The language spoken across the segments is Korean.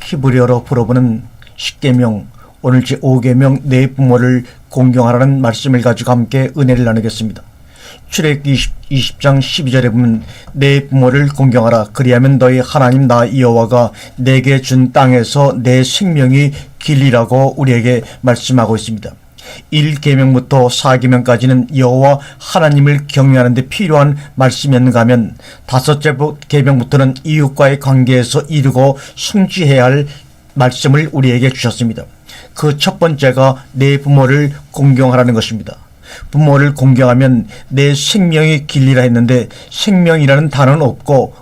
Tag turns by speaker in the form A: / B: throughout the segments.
A: 히브리어로 풀어보는 십계명, 오늘 제5계명 내 부모를 공경하라는 말씀을 가지고 함께 은혜를 나누겠습니다. 출애굽기 20장 12절에 보면 내 부모를 공경하라. 그리하면 너희 하나님 나 여호와가 내게 준 땅에서 내 생명이 길리라고 우리에게 말씀하고 있습니다. 1계명부터 4계명까지는 여호와 하나님을 경외하는 데 필요한 말씀이었는가 하면 5째 계명부터는 이웃과의 관계에서 이루고 성취해야 할 말씀을 우리에게 주셨습니다. 그 첫 번째가 내 부모를 공경하라는 것입니다. 부모를 공경하면 내 생명이 길리라 했는데 생명이라는 단어는 없고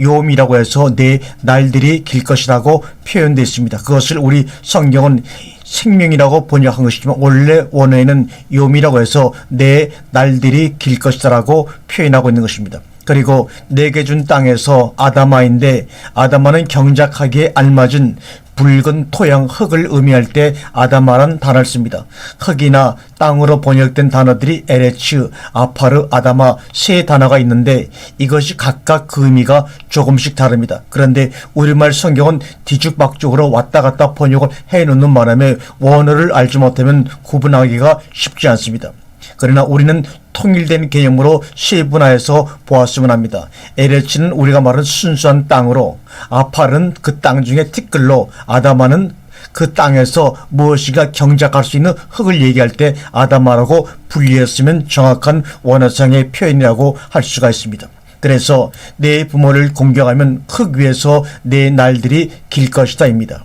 A: 요음이라고 해서 내 날들이 길 것이라고 표현되어 있습니다. 그것을 우리 성경은 생명이라고 번역한 것이지만 원래 원어에는 요음이라고 해서 내 날들이 길 것이다라고 표현하고 있는 것입니다. 그리고 내게 준 땅에서 아다마인데 아다마는 경작하기에 알맞은 붉은 토양 흙을 의미할 때 아다마라는 단어를 씁니다. 흙이나 땅으로 번역된 단어들이 에레츠, 아파르, 아다마 세 단어가 있는데 이것이 각각 그 의미가 조금씩 다릅니다. 그런데 우리말 성경은 뒤죽박죽으로 왔다 갔다 번역을 해놓는 바람에 원어를 알지 못하면 구분하기가 쉽지 않습니다. 그러나 우리는 통일된 개념으로 세분화해서 보았으면 합니다. 에레츠는 우리가 말하는 순수한 땅으로, 아팔은 그 땅 중에 티끌로, 아다마는 그 땅에서 무엇이가 경작할 수 있는 흙을 얘기할 때 아다마라고 분리했으면 정확한 원어상의 표현이라고 할 수가 있습니다. 그래서 내 부모를 공경하면 흙 위에서 내 날들이 길 것이다입니다.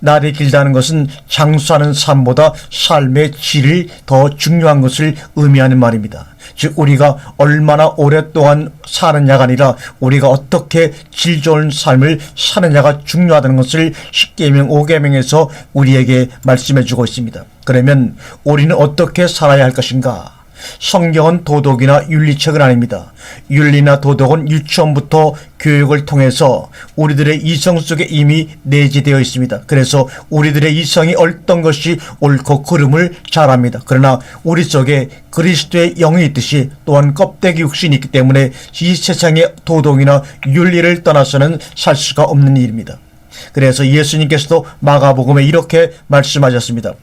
A: 날이 길다는 것은 장수하는 삶보다 삶의 질이 더 중요한 것을 의미하는 말입니다. 즉 우리가 얼마나 오랫동안 사느냐가 아니라 우리가 어떻게 질 좋은 삶을 사느냐가 중요하다는 것을 10계명 5계명에서 우리에게 말씀해 주고 있습니다. 그러면 우리는 어떻게 살아야 할 것인가? 성경은 도덕이나 윤리책은 아닙니다. 윤리나 도덕은 유치원부터 교육을 통해서 우리들의 이성 속에 이미 내재되어 있습니다. 그래서 우리들의 이성이 어떤 것이 옳고 그름을 잘 압니다. 그러나 우리 속에 그리스도의 영이 있듯이 또한 껍데기 육신이 있기 때문에 이 세상의 도덕이나 윤리를 떠나서는 살 수가 없는 일입니다. 그래서 예수님께서도 마가복음에 이렇게 말씀하셨습니다.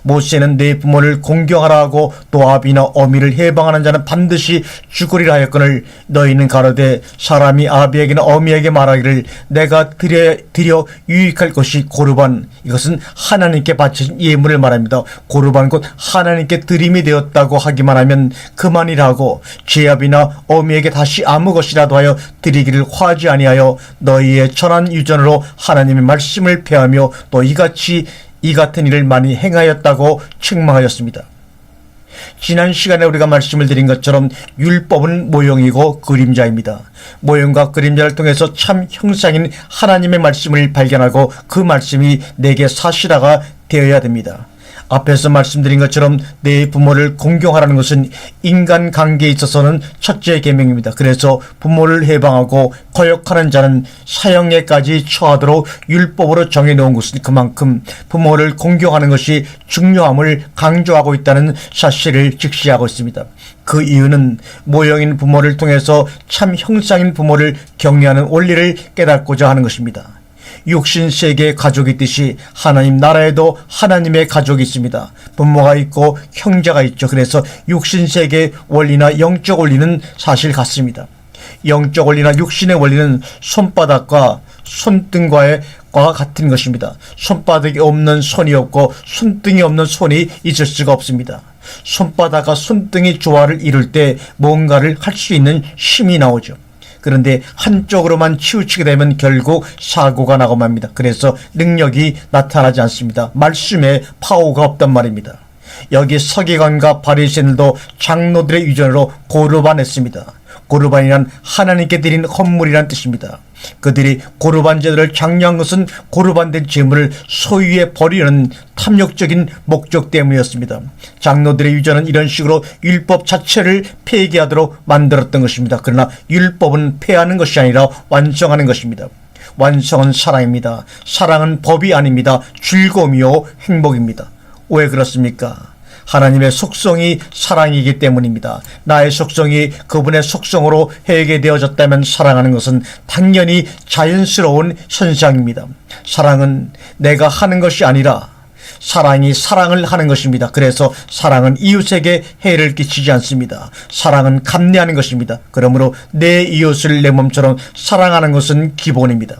A: 모세는 내 부모를 공경하라 하고 또 아비나 어미를 해방하는 자는 반드시 죽으리라 하였거늘 너희는 가로되 사람이 아비에게나 어미에게 말하기를 내가 드려 유익할 것이 고르반, 이것은 하나님께 바쳐진 예물을 말합니다. 고르반 곧 하나님께 드림이 되었다고 하기만 하면 그만이라고 제아비나 어미에게 다시 아무 것이라도 하여 드리기를 화하지 아니하여 너희의 천한 유전으로 하나님의 말씀을 폐하며 또 이 같은 일을 많이 행하였다고 책망하였습니다. 지난 시간에 우리가 말씀을 드린 것처럼 율법은 모형이고 그림자입니다. 모형과 그림자를 통해서 참 형상인 하나님의 말씀을 발견하고 그 말씀이 내게 사실화가 되어야 됩니다. 앞에서 말씀드린 것처럼 내 부모를 공경하라는 것은 인간관계에 있어서는 첫째 계명입니다. 그래서 부모를 해방하고 거역하는 자는 사형에까지 처하도록 율법으로 정해놓은 것은 그만큼 부모를 공경하는 것이 중요함을 강조하고 있다는 사실을 직시하고 있습니다. 그 이유는 모형인 부모를 통해서 참 형상인 부모를 경외하는 원리를 깨닫고자 하는 것입니다. 육신세계의 가족이 있듯이 하나님 나라에도 하나님의 가족이 있습니다. 부모가 있고 형제가 있죠. 그래서 육신세계의 원리나 영적 원리는 사실 같습니다. 영적 원리나 육신의 원리는 손바닥과 손등과의 같은 것입니다. 손바닥이 없는 손이 없고 손등이 없는 손이 있을 수가 없습니다. 손바닥과 손등이 조화를 이룰 때 뭔가를 할 수 있는 힘이 나오죠. 그런데 한쪽으로만 치우치게 되면 결국 사고가 나고 맙니다. 그래서 능력이 나타나지 않습니다. 말씀에 파워가 없단 말입니다. 여기 서기관과 바리새인들도 장로들의 유전으로 고르반했습니다. 고르반이란 하나님께 드린 헌물이란 뜻입니다. 그들이 고르반 제도를 장려한 것은 고르반된 제물을 소유해 버리려는 탐욕적인 목적 때문이었습니다. 장로들의 유전은 이런 식으로 율법 자체를 폐기하도록 만들었던 것입니다. 그러나 율법은 폐하는 것이 아니라 완성하는 것입니다. 완성은 사랑입니다. 사랑은 법이 아닙니다. 즐거움이요 행복입니다. 왜 그렇습니까? 하나님의 속성이 사랑이기 때문입니다. 나의 속성이 그분의 속성으로 회개되어졌다면 사랑하는 것은 당연히 자연스러운 현상입니다. 사랑은 내가 하는 것이 아니라 사랑이 사랑을 하는 것입니다. 그래서 사랑은 이웃에게 해를 끼치지 않습니다. 사랑은 감내하는 것입니다. 그러므로 내 이웃을 내 몸처럼 사랑하는 것은 기본입니다.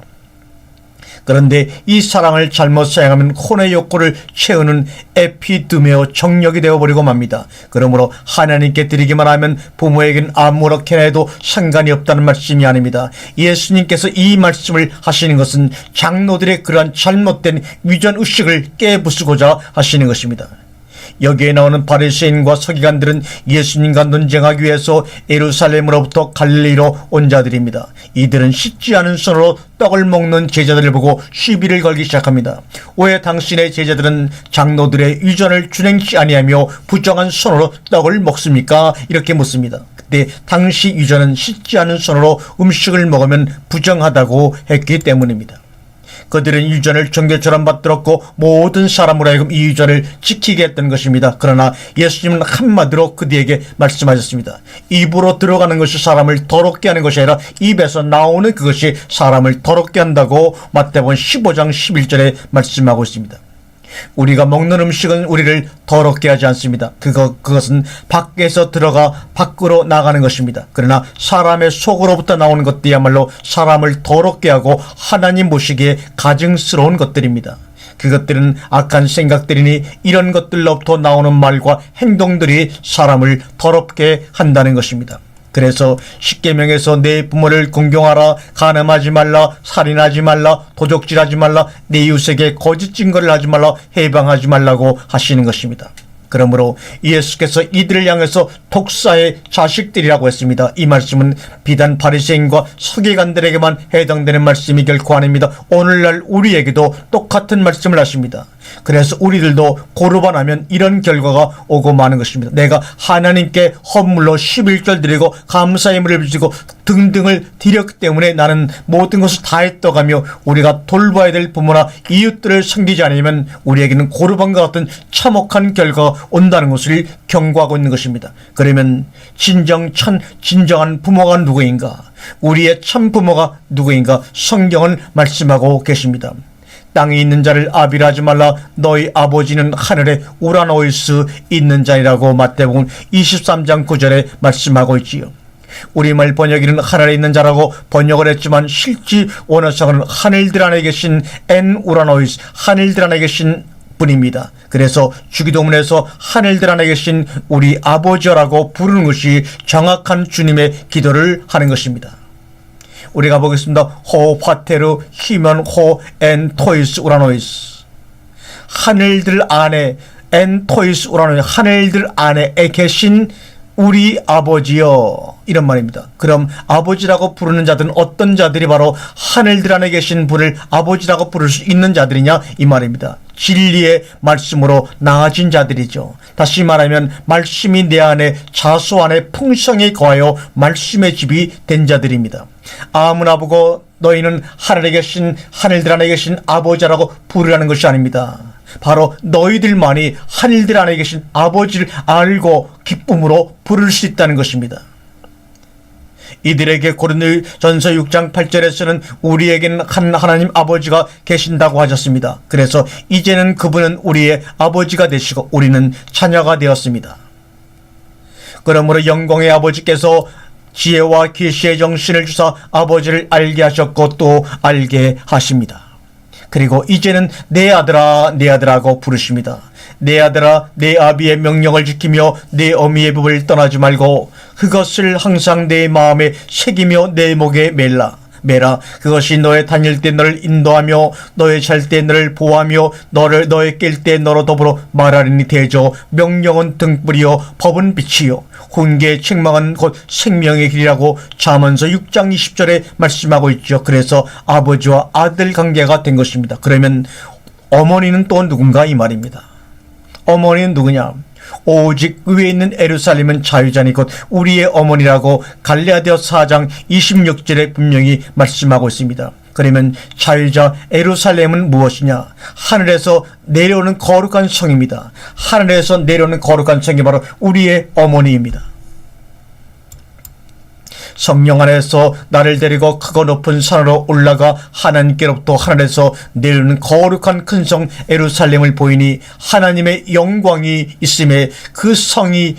A: 그런데 이 사랑을 잘못 사용하면 혼의 욕구를 채우는 에피드메오 정력이 되어버리고 맙니다. 그러므로 하나님께 드리기만 하면 부모에겐 아무렇게나 해도 상관이 없다는 말씀이 아닙니다. 예수님께서 이 말씀을 하시는 것은 장로들의 그러한 잘못된 위전의식을 깨부수고자 하시는 것입니다. 여기에 나오는 바리새인과 서기관들은 예수님과 논쟁하기 위해서 예루살렘으로부터 갈릴리로 온 자들입니다. 이들은 씻지 않은 손으로 떡을 먹는 제자들을 보고 시비를 걸기 시작합니다. 왜 당신의 제자들은 장로들의 위전을 준행치 아니하며 부정한 손으로 떡을 먹습니까? 이렇게 묻습니다. 그때 당시 위전은 씻지 않은 손으로 음식을 먹으면 부정하다고 했기 때문입니다. 그들은 유전을 종교처럼 받들었고 모든 사람으로 하여금 이 유전을 지키게 했던 것입니다. 그러나 예수님은 한마디로 그들에게 말씀하셨습니다. 입으로 들어가는 것이 사람을 더럽게 하는 것이 아니라 입에서 나오는 그것이 사람을 더럽게 한다고 마태복음 15장 11절에 말씀하고 있습니다. 우리가 먹는 음식은 우리를 더럽게 하지 않습니다. 그것은 밖에서 들어가 밖으로 나가는 것입니다. 그러나 사람의 속으로부터 나오는 것들이야말로 사람을 더럽게 하고 하나님 보시기에 가증스러운 것들입니다. 그것들은 악한 생각들이니 이런 것들로부터 나오는 말과 행동들이 사람을 더럽게 한다는 것입니다. 그래서 십계명에서 내 부모를 공경하라, 간음하지 말라, 살인하지 말라, 도적질하지 말라, 내 이웃에게 거짓 증거를 하지 말라, 해방하지 말라고 하시는 것입니다. 그러므로 예수께서 이들을 향해서 독사의 자식들이라고 했습니다. 이 말씀은 비단 바리새인과 서기관들에게만 해당되는 말씀이 결코 아닙니다. 오늘날 우리에게도 똑같은 말씀을 하십니다. 그래서 우리들도 고르반하면 이런 결과가 오고 마는 것입니다. 내가 하나님께 헌물로 11절 드리고 감사의 예물을 드리고 등등을 드렸기 때문에 나는 모든 것을 다 했다가며 우리가 돌봐야 될 부모나 이웃들을 섬기지 않으면 우리에게는 고르반과 같은 참혹한 결과가 온다는 것을 경고하고 있는 것입니다. 그러면 진정한 부모가 누구인가? 우리의 참 부모가 누구인가? 성경은 말씀하고 계십니다. 땅에 있는 자를 아비라지 말라, 너희 아버지는 하늘에 우라노이스 있는 자이라고 마태복음 23장 9절에 말씀하고 있지요. 우리말 번역에는 하늘에 있는 자라고 번역을 했지만 실제 원어상은 하늘들 안에 계신 엔 우라노이스, 하늘들 안에 계신 분입니다. 그래서 주기도문에서 하늘들 안에 계신 우리 아버지라고 부르는 것이 정확한 주님의 기도를 하는 것입니다. 우리가 보겠습니다. 호 파테르 히면 호 엔 토이스 우라노이스, 하늘들 안에 엔 토이스 우라노이스, 하늘들 안에 계신 우리 아버지여, 이런 말입니다. 그럼 아버지라고 부르는 자들은 어떤 자들이 바로 하늘들 안에 계신 분을 아버지라고 부를 수 있는 자들이냐, 이 말입니다. 진리의 말씀으로 나아진 자들이죠. 다시 말하면 말씀이 내 안에, 자수 안에 풍성히 거하여 말씀의 집이 된 자들입니다. 아무나 보고 너희는 하늘에 계신, 하늘들 안에 계신 아버지라고 부르라는 것이 아닙니다. 바로 너희들만이 하늘들 안에 계신 아버지를 알고 기쁨으로 부를 수 있다는 것입니다. 이들에게 고린도전서 6장 8절에서는 우리에게는 한 하나님 아버지가 계신다고 하셨습니다. 그래서 이제는 그분은 우리의 아버지가 되시고 우리는 자녀가 되었습니다. 그러므로 영광의 아버지께서 지혜와 계시의 정신을 주사 아버지를 알게 하셨고 또 알게 하십니다. 그리고 이제는 내 아들아, 내 아들아고 부르십니다. 내 아들아, 내 아비의 명령을 지키며 내 어미의 법을 떠나지 말고 그것을 항상 내 마음에 새기며 내 목에 매라. 그것이 너의 다닐 때 너를 인도하며 너의 잘 때 너를 보호하며 너의 깰 때 너로 더불어 말하리니 대저. 명령은 등불이요 법은 빛이요 훈계의 책망은 곧 생명의 길이라고 잠언서 6장 20절에 말씀하고 있죠. 그래서 아버지와 아들 관계가 된 것입니다. 그러면 어머니는 또 누군가, 이 말입니다. 어머니는 누구냐? 오직 위에 있는 예루살렘은 자유자니 곧 우리의 어머니라고 갈라디아 4장 26절에 분명히 말씀하고 있습니다. 그러면 자유자 예루살렘은 무엇이냐? 하늘에서 내려오는 거룩한 성입니다. 하늘에서 내려오는 거룩한 성이 바로 우리의 어머니입니다. 성령 안에서 나를 데리고 크고 높은 산으로 올라가 하나님께로부터 하늘에서 내려오는 거룩한 큰 성 예루살렘을 보이니 하나님의 영광이 있음에 그 성의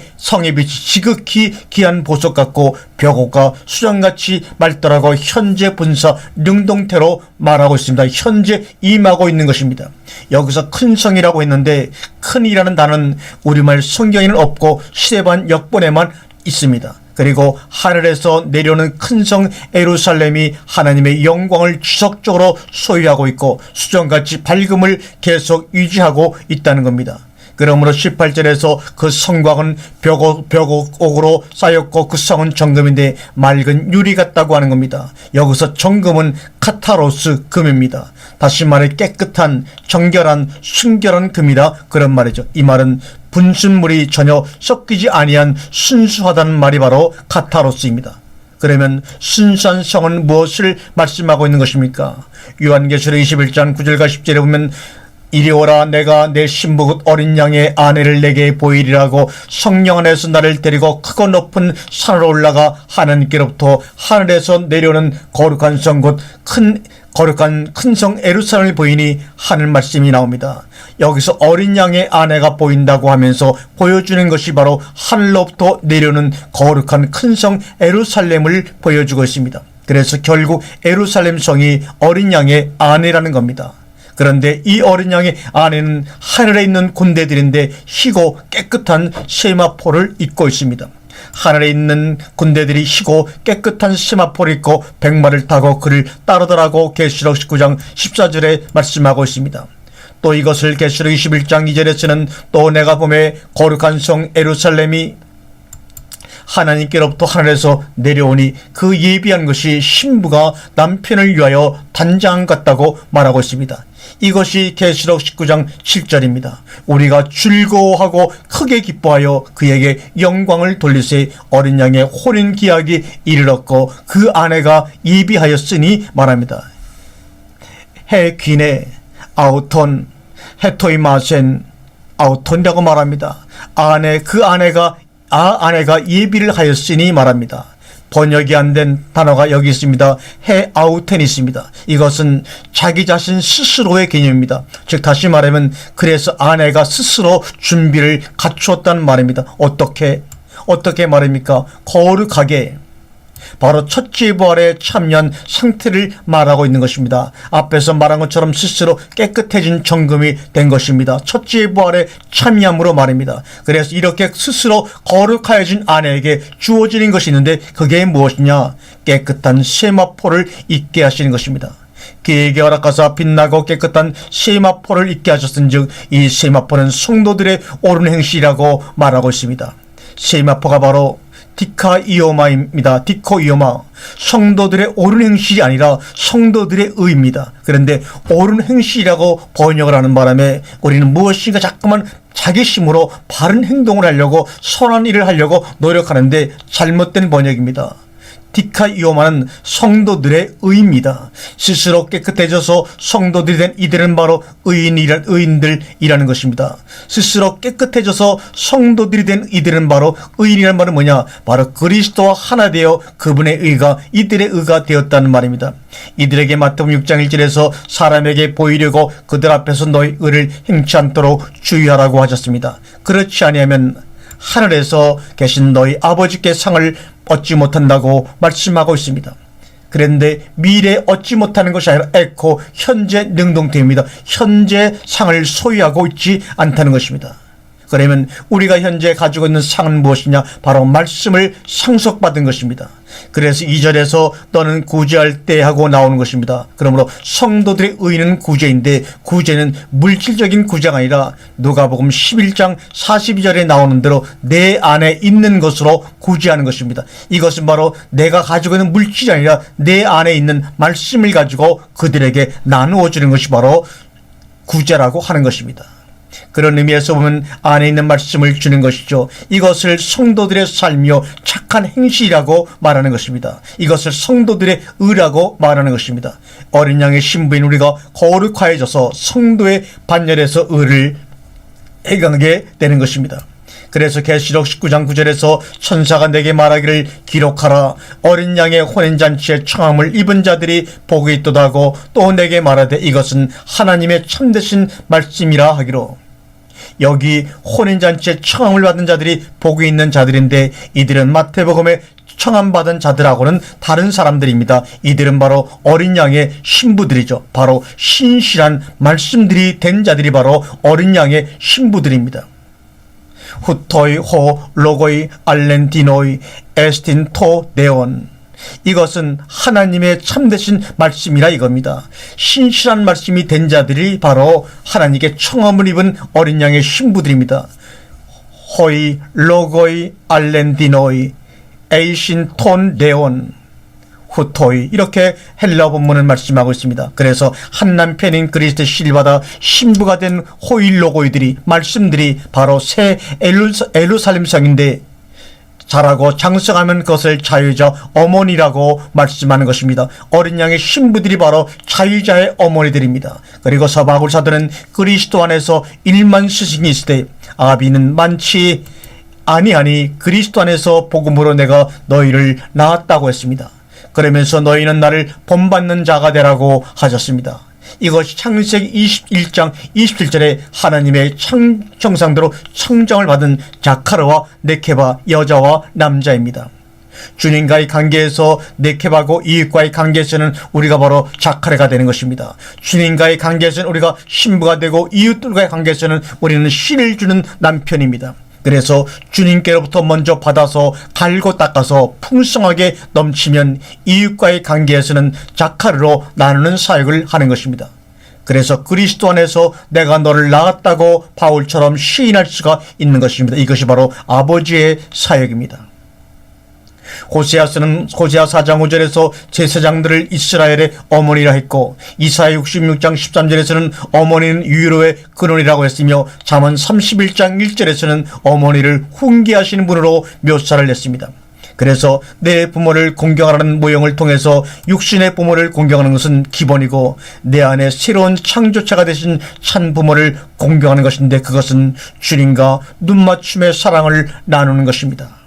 A: 빛이 지극히 귀한 보석 같고 벽옥과 수정같이 맑더라고 현재 분사 능동태로 말하고 있습니다. 현재 임하고 있는 것입니다. 여기서 큰 성이라고 했는데 큰이라는 단어는 우리말 성경에는 없고 시대반 역본에만 있습니다. 그리고 하늘에서 내려오는 큰 성 예루살렘이 하나님의 영광을 지속적으로 소유하고 있고 수정같이 밝음을 계속 유지하고 있다는 겁니다. 그러므로 18절에서 그 성곽은 벽옥으로 쌓였고 그 성은 정금인데 맑은 유리 같다고 하는 겁니다. 여기서 정금은 카타로스 금입니다. 다시 말해 깨끗한 정결한 순결한 금이라 그런 말이죠. 이 말은 분순물이 전혀 섞이지 아니한 순수하다는 말이 바로 카타로스입니다. 그러면 순수한 성은 무엇을 말씀하고 있는 것입니까? 요한계시록 21장 9절과 10절에 보면 이리 오라 내가 내 신부 곧 어린 양의 아내를 내게 보이리라고 성령 안에서 나를 데리고 크고 높은 산으로 올라가 하나님께로부터 하늘에서 내려오는 거룩한 성 곧 거룩한 큰 성 예루살렘을 보이니 하늘 말씀이 나옵니다. 여기서 어린 양의 아내가 보인다고 하면서 보여주는 것이 바로 하늘로부터 내려오는 거룩한 큰 성 예루살렘을 보여주고 있습니다. 그래서 결국 예루살렘 성이 어린 양의 아내라는 겁니다. 그런데 이 어린 양의 아내는 하늘에 있는 군대들인데 희고 깨끗한 세마포를 입고 있습니다. 하늘에 있는 군대들이 희고 깨끗한 세마포를 입고 백마를 타고 그를 따르더라고 계시록 19장 14절에 말씀하고 있습니다. 또 이것을 계시록 21장 2절에서는 또 내가 보매 거룩한 성 예루살렘이 하나님께로부터 하늘에서 내려오니 그 예비한 것이 신부가 남편을 위하여 단장 같다고 말하고 있습니다. 이것이 계시록 19장 7절입니다. 우리가 즐거워하고 크게 기뻐하여 그에게 영광을 돌리세 어린 양의 혼인 기약이 이르렀고 그 아내가 예비하였으니 말합니다. 해귀네 아우톤 헤토이마센 아우톤이라고 말합니다. 그 아내가 예비를 하였으니 말합니다. 번역이 안 된 단어가 여기 있습니다. 해아우텐이 있습니다. 이것은 자기 자신 스스로의 개념입니다. 즉 다시 말하면 그래서 아내가 스스로 준비를 갖추었다는 말입니다. 어떻게 말입니까? 거룩하게 바로 첫째 부활에 참여한 상태를 말하고 있는 것입니다. 앞에서 말한 것처럼 스스로 깨끗해진 정금이 된 것입니다. 첫째 부활에 참여함으로 말입니다. 그래서 이렇게 스스로 거룩하여진 아내에게 주어지는 것이 있는데 그게 무엇이냐? 깨끗한 세마포를 입게 하시는 것입니다. 그에게 허락하사 빛나고 깨끗한 세마포를 입게 하셨은즉 이 세마포는 성도들의 옳은 행실이라고 말하고 있습니다. 세마포가 바로 디카이오마입니다. 디코이오마. 성도들의 옳은 행실이 아니라 성도들의 의입니다. 그런데 옳은 행실이라고 번역을 하는 바람에 우리는 무엇인가 자꾸만 자기 힘으로 바른 행동을 하려고 선한 일을 하려고 노력하는데 잘못된 번역입니다. 디카이오마는 성도들의 의입니다. 스스로 깨끗해져서 성도들이 된 이들은 바로 의인들이라는 것입니다. 스스로 깨끗해져서 성도들이 된 이들은 바로 의인이라는 말은 뭐냐? 바로 그리스도와 하나 되어 그분의 의가 이들의 의가 되었다는 말입니다. 이들에게 마태복음 6장 1절에서 사람에게 보이려고 그들 앞에서 너희 의를 행치 않도록 주의하라고 하셨습니다. 그렇지 아니하면 하늘에서 계신 너희 아버지께 상을 얻지 못한다고 말씀하고 있습니다. 그런데 미래 얻지 못하는 것이 아니라 에코 현재 능동태입니다. 현재 상을 소유하고 있지 않다는 것입니다. 그러면 우리가 현재 가지고 있는 상은 무엇이냐? 바로 말씀을 상속받은 것입니다. 그래서 2절에서 너는 구제할 때 하고 나오는 것입니다. 그러므로 성도들의 의는 구제인데 구제는 물질적인 구제가 아니라 누가복음 11장 42절에 나오는 대로 내 안에 있는 것으로 구제하는 것입니다. 이것은 바로 내가 가지고 있는 물질이 아니라 내 안에 있는 말씀을 가지고 그들에게 나누어 주는 것이 바로 구제라고 하는 것입니다. 그런 의미에서 보면 안에 있는 말씀을 주는 것이죠. 이것을 성도들의 삶이요 착한 행실이라고 말하는 것입니다. 이것을 성도들의 의라고 말하는 것입니다. 어린 양의 신부인 우리가 거룩하여져서 성도의 반열에서 의를 행하게 되는 것입니다. 그래서 계시록 19장 9절에서 천사가 내게 말하기를 기록하라. 어린 양의 혼인잔치에 청함을 입은 자들이 복이 있도다 하고 또 내게 말하되 이것은 하나님의 참되신 말씀이라 하기로. 여기 혼인잔치에 청함을 받은 자들이 복이 있는 자들인데 이들은 마태복음에 청함받은 자들하고는 다른 사람들입니다. 이들은 바로 어린 양의 신부들이죠. 바로 신실한 말씀들이 된 자들이 바로 어린 양의 신부들입니다. 후토이 호 로고이 알렌디노이 에스틴 토 네온. 이것은 하나님의 참되신 말씀이라 이겁니다. 신실한 말씀이 된 자들이 바로 하나님께 청함을 입은 어린 양의 신부들입니다. 호이 로고이 알렌디노이 에이신 톤 네온 후토이, 이렇게 헬라 본문은 말씀하고 있습니다. 그래서 한 남편인 그리스도의 씨를 받아 신부가 된 호일로고이들이 말씀들이 바로 새 예루살렘 성인데 자라고 장성하면 그것을 자유자 어머니라고 말씀하는 것입니다. 어린 양의 신부들이 바로 자유자의 어머니들입니다. 그리고 바울 사도는 그리스도 안에서 1만 스승이 있을 때 아비는 많지 아니하니 그리스도 안에서 복음으로 내가 너희를 낳았다고 했습니다. 그러면서 너희는 나를 본받는 자가 되라고 하셨습니다. 이것이 창세기 21장 27절에 하나님의 형상대로 청정을 받은 자카르와 네케바, 여자와 남자입니다. 주님과의 관계에서 네케바고 이웃과의 관계에서는 우리가 바로 자카레가 되는 것입니다. 주님과의 관계에서는 우리가 신부가 되고 이웃들과의 관계에서는 우리는 씨를 주는 남편입니다. 그래서 주님께로부터 먼저 받아서 갈고 닦아서 풍성하게 넘치면 이웃과의 관계에서는 자카르로 나누는 사역을 하는 것입니다. 그래서 그리스도 안에서 내가 너를 낳았다고 바울처럼 시인할 수가 있는 것입니다. 이것이 바로 아버지의 사역입니다. 호세아서는 호세아 4장 5절에서 제사장들을 이스라엘의 어머니라 했고 이사야 66장 13절에서는 어머니는 유로의 근원이라고 했으며 잠언 31장 1절에서는 어머니를 훈계하시는 분으로 묘사를 했습니다. 그래서 내 부모를 공경하라는 모형을 통해서 육신의 부모를 공경하는 것은 기본이고 내 안에 새로운 창조체가 되신 참 부모를 공경하는 것인데 그것은 주님과 눈맞춤의 사랑을 나누는 것입니다.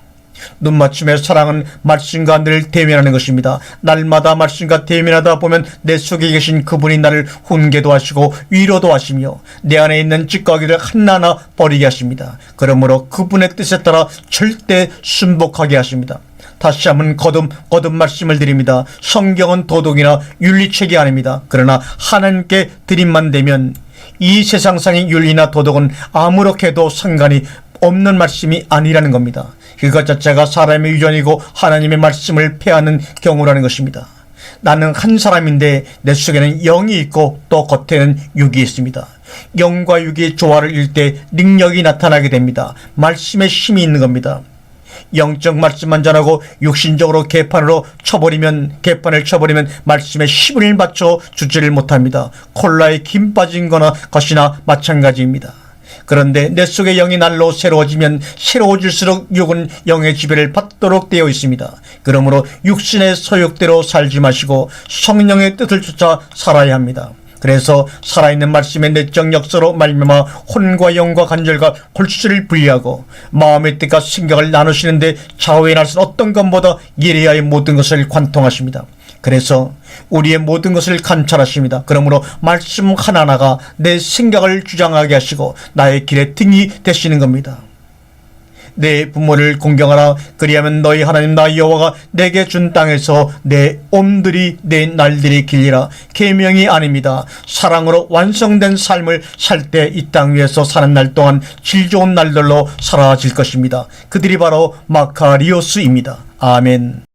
A: 눈맞춤의 사랑은 말씀과 늘 대면하는 것입니다. 날마다 말씀과 대면하다 보면 내 속에 계신 그분이 나를 훈계도 하시고 위로도 하시며 내 안에 있는 찌꺼기를 하나하나 버리게 하십니다. 그러므로 그분의 뜻에 따라 절대 순복하게 하십니다. 다시 한번 거듭 말씀을 드립니다. 성경은 도덕이나 윤리책이 아닙니다. 그러나 하나님께 드림만 되면 이 세상상의 윤리나 도덕은 아무렇게도 상관이 없는 말씀이 아니라는 겁니다. 그것 자체가 사람의 유전이고 하나님의 말씀을 폐하는 경우라는 것입니다. 나는 한 사람인데 내 속에는 영이 있고 또 겉에는 육이 있습니다. 영과 육의 조화를 이룰 때 능력이 나타나게 됩니다. 말씀에 힘이 있는 겁니다. 영적 말씀만 전하고 육신적으로 개판을 쳐버리면 말씀에 힘을 받쳐 주지를 못합니다. 콜라에 김 빠진 거나 것이나 마찬가지입니다. 그런데 내 속의 영이 날로 새로워지면 새로워질수록 육은 영의 지배를 받도록 되어 있습니다. 그러므로 육신의 소욕대로 살지 마시고 성령의 뜻을 쫓아 살아야 합니다. 그래서 살아있는 말씀의 내적 역사로 말미암아 혼과 영과 관절과 골수를 분리하고 마음의 뜻과 생각을 나누시는데 좌우의 날선 어떤 것보다 예리하의 모든 것을 관통하십니다. 그래서 우리의 모든 것을 감찰하십니다. 그러므로 말씀 하나하나가 내 생각을 주장하게 하시고 나의 길에 등이 되시는 겁니다. 내 부모를 공경하라. 그리하면 너희 하나님 나 여호와가 내게 준 땅에서 내 옴들이 내 날들이 길리라. 계명이 아닙니다. 사랑으로 완성된 삶을 살 때 이 땅 위에서 사는 날 동안 질 좋은 날들로 사라질 것입니다. 그들이 바로 마카리오스입니다. 아멘.